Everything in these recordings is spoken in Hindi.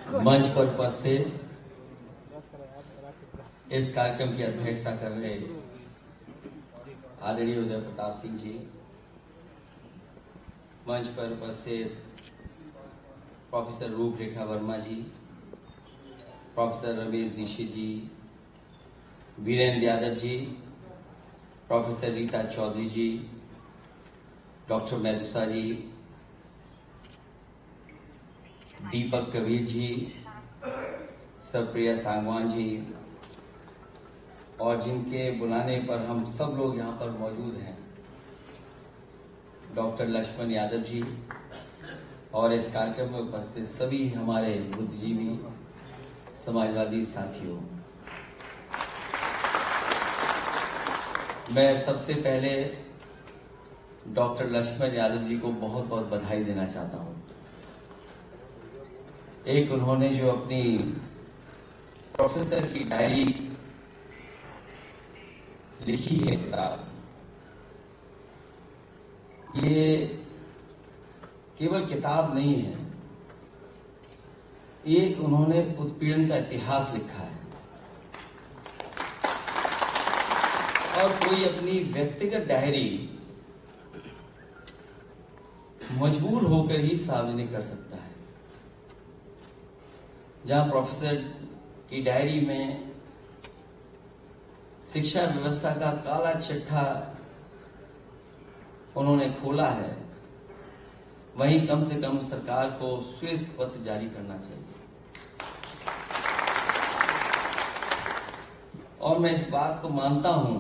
मंच पर उपस्थित इस कार्यक्रम की अध्यक्षता कर रहे आदरणीय उदय प्रताप सिंह जी, मंच पर उपस्थित प्रोफेसर रूपरेखा वर्मा जी, प्रोफेसर रमेश दीक्षित जी, वीरेंद्र यादव जी, प्रोफेसर रीता चौधरी जी, डॉक्टर मेदुसा जी, दीपक कबीर जी, सरप्रिया सांगवान जी, और जिनके बुलाने पर हम सब लोग यहाँ पर मौजूद हैं, डॉक्टर लक्ष्मण यादव जी, और इस कार्यक्रम में उपस्थित सभी हमारे बुद्धिजीवी समाजवादी साथियों, मैं सबसे पहले डॉक्टर लक्ष्मण यादव जी को बहुत बहुत बधाई देना चाहता हूं। एक उन्होंने जो अपनी प्रोफेसर की डायरी लिखी है किताब, ये केवल किताब नहीं है, एक उन्होंने उत्पीड़न का इतिहास लिखा है और कोई अपनी व्यक्तिगत डायरी मजबूर होकर ही सार्वजनिक कर सकता है। जहां प्रोफेसर की डायरी में शिक्षा व्यवस्था का काला चिट्ठा उन्होंने खोला है, वहीं कम से कम सरकार को श्वेत पत्र जारी करना चाहिए। और मैं इस बात को मानता हूं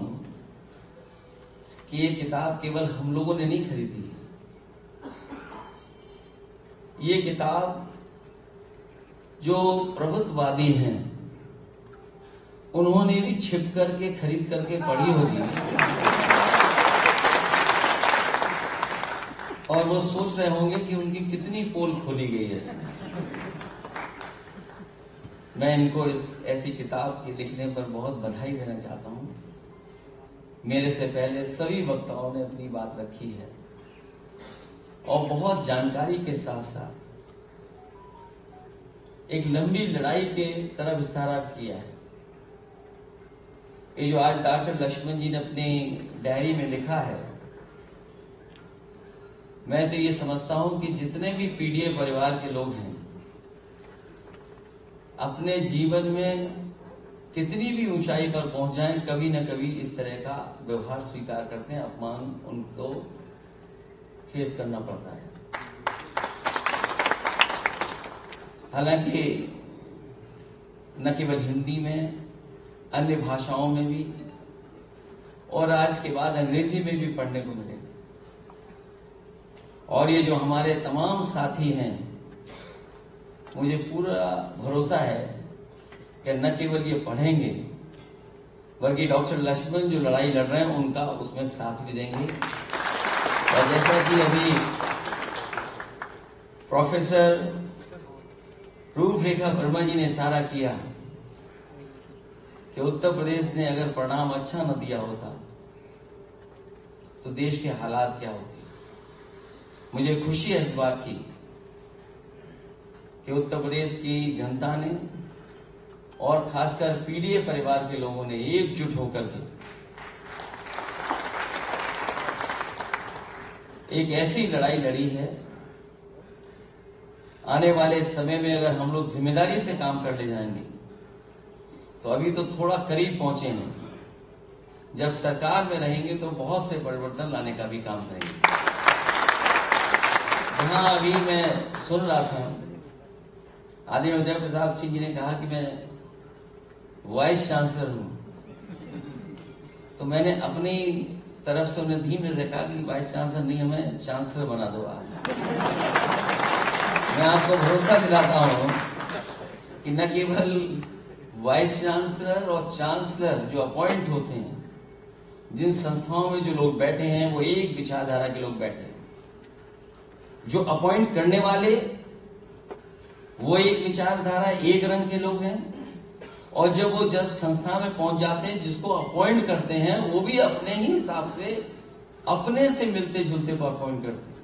कि ये किताब केवल हम लोगों ने नहीं खरीदी है, ये किताब जो प्रभुत्ववादी हैं उन्होंने भी छिप करके खरीद करके पढ़ी होगी और वो सोच रहे होंगे कि उनकी कितनी पोल खोली गई है। मैं इनको इस ऐसी किताब के लिखने पर बहुत बधाई देना चाहता हूं। मेरे से पहले सभी वक्ताओं ने अपनी बात रखी है और बहुत जानकारी के साथ साथ एक लंबी लड़ाई के तरफ इशारा किया है। ये जो आज डॉक्टर लक्ष्मण जी ने अपनी डायरी में लिखा है, मैं तो ये समझता हूं कि जितने भी पीडीए परिवार के लोग हैं, अपने जीवन में कितनी भी ऊंचाई पर पहुंच जाएं, कभी न कभी इस तरह का व्यवहार स्वीकार करते हैं, अपमान उनको फेस करना पड़ता है। हालांकि न केवल हिंदी में, अन्य भाषाओं में भी और आज के बाद अंग्रेजी में भी पढ़ने को मिलेगा। और ये जो हमारे तमाम साथी हैं, मुझे पूरा भरोसा है कि न केवल ये पढ़ेंगे बल्कि डॉक्टर लक्ष्मण जो लड़ाई लड़ रहे हैं उनका उसमें साथ भी देंगे। और जैसा कि अभी प्रोफेसर रूपरेखा वर्मा जी ने इशारा किया कि उत्तर प्रदेश ने अगर परिणाम अच्छा न दिया होता तो देश के हालात क्या होते। मुझे खुशी है इस बात की कि उत्तर प्रदेश की जनता ने और खासकर पीडीए परिवार के लोगों ने एकजुट होकर के एक ऐसी लड़ाई लड़ी है। आने वाले समय में अगर हम लोग जिम्मेदारी से काम कर ले जाएंगे तो अभी तो थोड़ा करीब पहुंचे हैं, जब सरकार में रहेंगे तो बहुत से परिवर्तन लाने का भी काम करेंगे। जहां अभी मैं सुन रहा था, आदरणीय उदय प्रताप सिंह जी ने कहा कि मैं वाइस चांसलर हूं, तो मैंने अपनी तरफ से उन्हें धीमे से कहा कि वाइस चांसलर नहीं, हमें चांसलर बना दो आप। मैं आपको भरोसा दिलाता हूं कि न केवल वाइस चांसलर और चांसलर जो अपॉइंट होते हैं, जिन संस्थाओं में जो लोग बैठे हैं वो एक विचारधारा के लोग बैठे हैं, जो अपॉइंट करने वाले वो एक विचारधारा एक रंग के लोग हैं, और जब वो जब संस्था में पहुंच जाते हैं जिसको अपॉइंट करते हैं वो भी अपने ही हिसाब से अपने से मिलते जुलते को अपॉइंट करते हैं।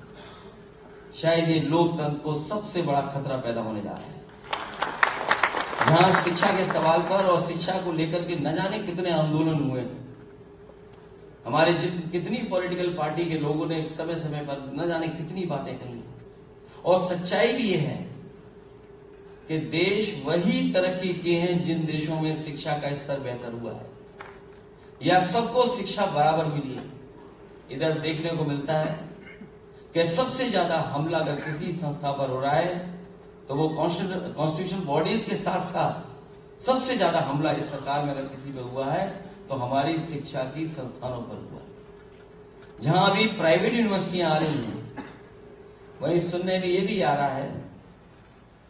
शायद ये लोकतंत्र को सबसे बड़ा खतरा पैदा होने जा रहा है। जहां शिक्षा के सवाल पर और शिक्षा को लेकर के न जाने कितने आंदोलन हुए। हमारे कितनी पॉलिटिकल पार्टी के लोगों ने समय समय पर न जाने कितनी बातें कही। और सच्चाई भी यह है कि देश वही तरक्की किए हैं जिन देशों में शिक्षा का स्तर बेहतर हुआ है या सबको शिक्षा बराबर मिली है। इधर देखने को मिलता है कि सबसे ज्यादा हमला अगर किसी संस्था पर हो रहा है तो वो कॉन्स्टिट्यूशन बॉडीज के साथ साथ सबसे ज्यादा हमला इस सरकार में अगर किसी पे हुआ है तो हमारी शिक्षा की संस्थानों पर हुआ है। जहां अभी प्राइवेट यूनिवर्सिटियां आ रही हैं, वहीं सुनने में ये भी आ रहा है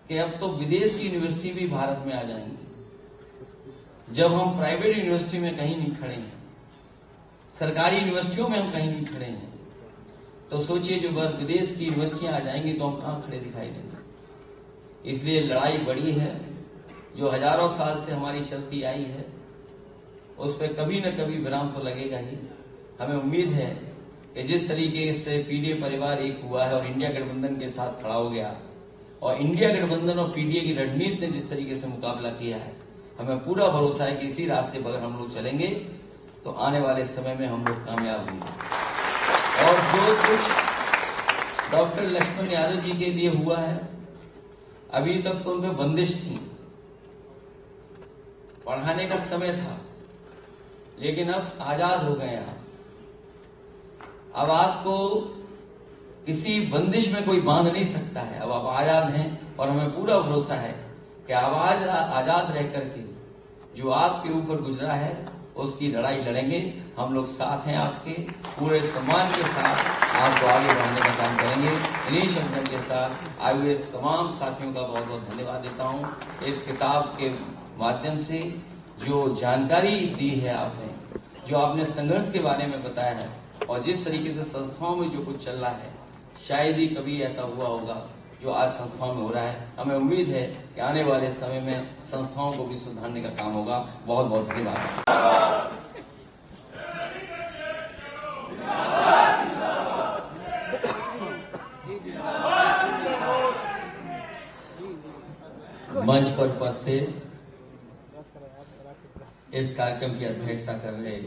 कि अब तो विदेश की यूनिवर्सिटी भी भारत में आ जाएंगी। जब हम प्राइवेट यूनिवर्सिटी में कहीं नहीं खड़े हैं, सरकारी यूनिवर्सिटियों में हम कहीं नहीं खड़े हैं, तो सोचिए जो विदेश की यूनिवर्सिटियां आ जाएंगी तो हम कहां खड़े दिखाई देंगे। इसलिए लड़ाई बड़ी है जो हजारों साल से हमारी चलती आई है, उस पर कभी न कभी विराम तो लगेगा ही। हमें उम्मीद है कि जिस तरीके से पीडीए परिवार एक हुआ है और इंडिया गठबंधन के साथ खड़ा हो गया और इंडिया गठबंधन और पीडीए की रणनीति ने जिस तरीके से मुकाबला किया है, हमें पूरा भरोसा है कि इसी रास्ते पर हम लोग चलेंगे तो आने वाले समय में हम लोग कामयाब होंगे। और जो कुछ डॉक्टर लक्ष्मण यादव जी के लिए हुआ है, अभी तक तो उनमें बंदिश थी, पढ़ाने का समय था, लेकिन अब आजाद हो गए आप। अब आपको किसी बंदिश में कोई बांध नहीं सकता है। अब आप आजाद हैं और हमें पूरा भरोसा है कि आवाज आजाद रह करके जो आपके ऊपर गुजरा है उसकी लड़ाई लड़ेंगे। हम लोग साथ हैं आपके, पूरे सम्मान के साथ आपको आगे बढ़ाने का काम करेंगे। इन्हीं शब्दों के साथ आए हुए तमाम साथियों का बहुत बहुत धन्यवाद देता हूं। इस किताब के माध्यम से जो जानकारी दी है आपने, जो आपने संघर्ष के बारे में बताया है और जिस तरीके से संस्थाओं में जो कुछ चल रहा है, शायद ही कभी ऐसा हुआ होगा जो आज संस्थाओं में हो रहा है। हमें उम्मीद है कि आने वाले समय में संस्थाओं को भी सुधारने का काम होगा। बहुत बहुत धन्यवाद। मंच पर उपस्थित इस कार्यक्रम की अध्यक्षता कर रहे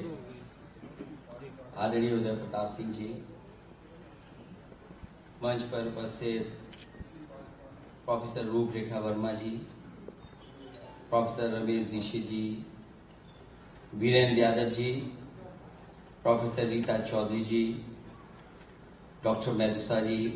आदरणीय उदय प्रताप सिंह जी, मंच पर उपस्थित प्रोफेसर रूपरेखा वर्मा जी, प्रोफेसर रमेश दीक्षित जी, वीरेंद्र यादव जी, प्रोफेसर रीता चौधरी जी, डॉक्टर मेदुसा जी,